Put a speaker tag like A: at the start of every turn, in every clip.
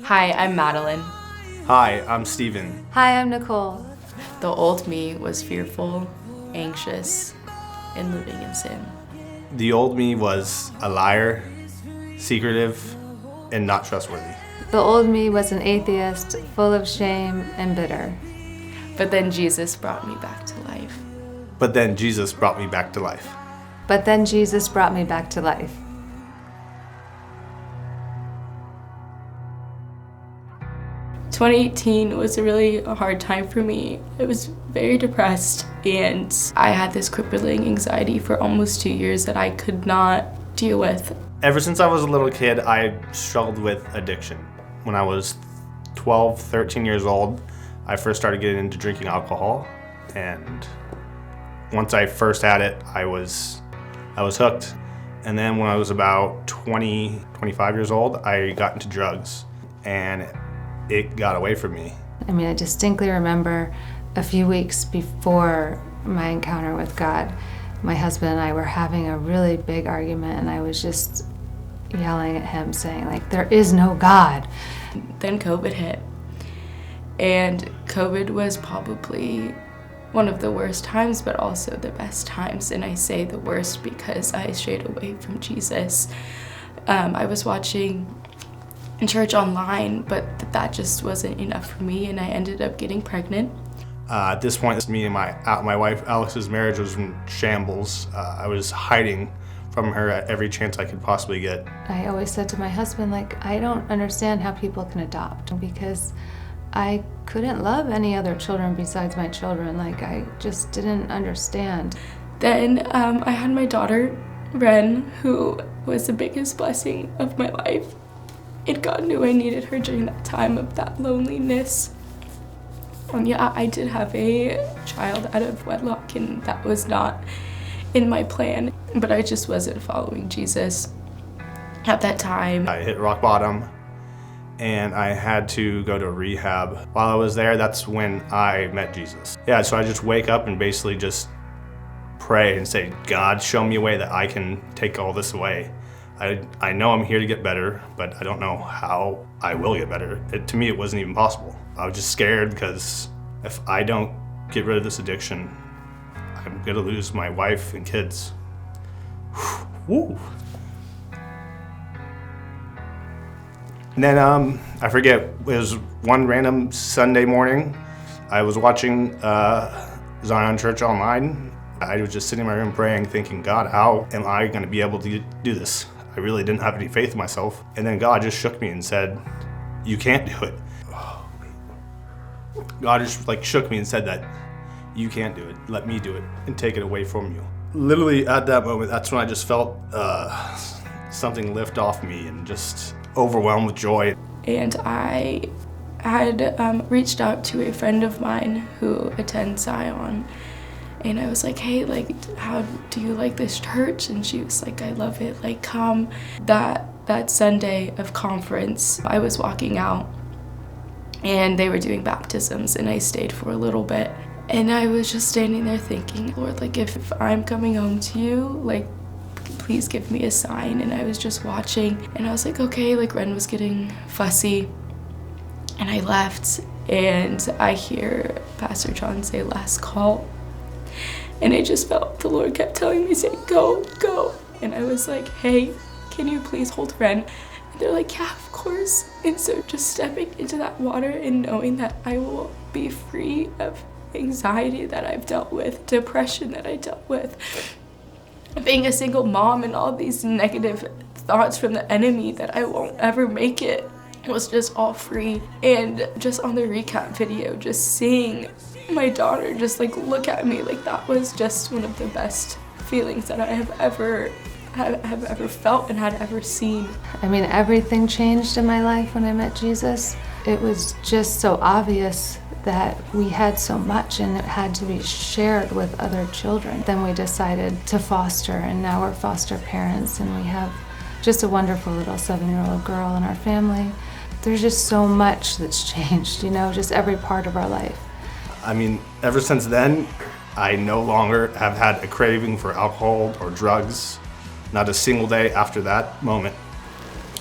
A: Hi, I'm Madeline.
B: Hi, I'm Steven.
C: Hi, I'm Nicole.
A: The old me was fearful, anxious, and living in sin.
B: The old me was a liar, secretive, and not trustworthy.
C: The old me was an atheist, full of shame and bitter.
A: But then Jesus brought me back to life.
B: But then Jesus brought me back to life.
C: But then Jesus brought me back to life.
A: 2018 was a really hard time for me. I was very depressed, and I had this crippling anxiety for almost 2 years that I could not deal with.
B: Ever since I was a little kid, I struggled with addiction. When I was 12, 13 years old, I first started getting into drinking alcohol, and once I first had it, I was hooked. And then when I was about 20, 25 years old, I got into drugs, and it got away from me.
C: I distinctly remember a few weeks before my encounter with God, my husband and I were having a really big argument, and I was just yelling at him saying, there is no God.
A: Then COVID hit, and COVID was probably one of the worst times, but also the best times. And I say the worst because I strayed away from Jesus. I was watching church online, but that just wasn't enough for me, and I ended up getting pregnant.
B: At this point, me and my wife Alex's marriage was in shambles. I was hiding from her at every chance I could possibly get.
C: I always said to my husband, I don't understand how people can adopt, because I couldn't love any other children besides my children. I just didn't understand.
A: Then I had my daughter, Ren, who was the biggest blessing of my life. And God knew I needed her during that time of that loneliness. And yeah, I did have a child out of wedlock, and that was not in my plan, but I just wasn't following Jesus at that time.
B: I hit rock bottom, and I had to go to rehab. While I was there, that's when I met Jesus. Yeah, so I just wake up and basically just pray and say, God, show me a way that I can take all this away. I know I'm here to get better, but I don't know how I will get better. To me, it wasn't even possible. I was just scared because if I don't get rid of this addiction, I'm gonna lose my wife and kids. Woo. And then I forget, it was one random Sunday morning, I was watching Zion Church online. I was just sitting in my room praying, thinking, God, how am I gonna be able to do this? I really didn't have any faith in myself. And then God just shook me and said, you can't do it. God just shook me and said that you can't do it. Let me do it and take it away from you. Literally at that moment, that's when I just felt something lift off me and just overwhelmed with joy.
A: And I had reached out to a friend of mine who attends Zion. And I was like, hey, how do you like this church? And she was like, I love it, come. That Sunday of conference, I was walking out, and they were doing baptisms, and I stayed for a little bit. And I was just standing there thinking, Lord, if I'm coming home to you, please give me a sign. And I was just watching, and I was like, okay, Ren was getting fussy. And I left, and I hear Pastor John say, last call. And I just felt the Lord kept telling me, say, go, go. And I was like, hey, can you please hold Ren? And they're like, yeah, of course. And so just stepping into that water and knowing that I will be free of anxiety that I've dealt with, depression that I dealt with, being a single mom, and all these negative thoughts from the enemy that I won't ever make it, was just all free. And just on the recap video, just seeing my daughter just look at me, that was just one of the best feelings that I have ever felt and had ever seen.
C: Everything changed in my life when I met Jesus. It was just so obvious that we had so much, and it had to be shared with other children. Then we decided to foster, and now we're foster parents, and we have just a wonderful little 7-year-old girl in our family. There's just so much that's changed, just every part of our life.
B: Ever since then, I no longer have had a craving for alcohol or drugs. Not a single day after that moment.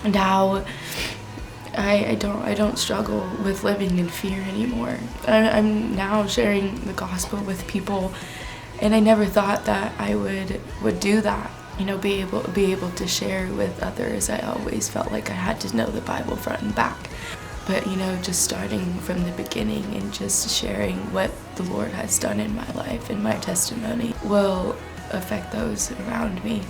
A: Now, I don't struggle with living in fear anymore. I'm now sharing the gospel with people, and I never thought that I would do that. You know, be able to share with others. I always felt like I had to know the Bible front and back. But, you know, just starting from the beginning and just sharing what the Lord has done in my life and my testimony will affect those around me.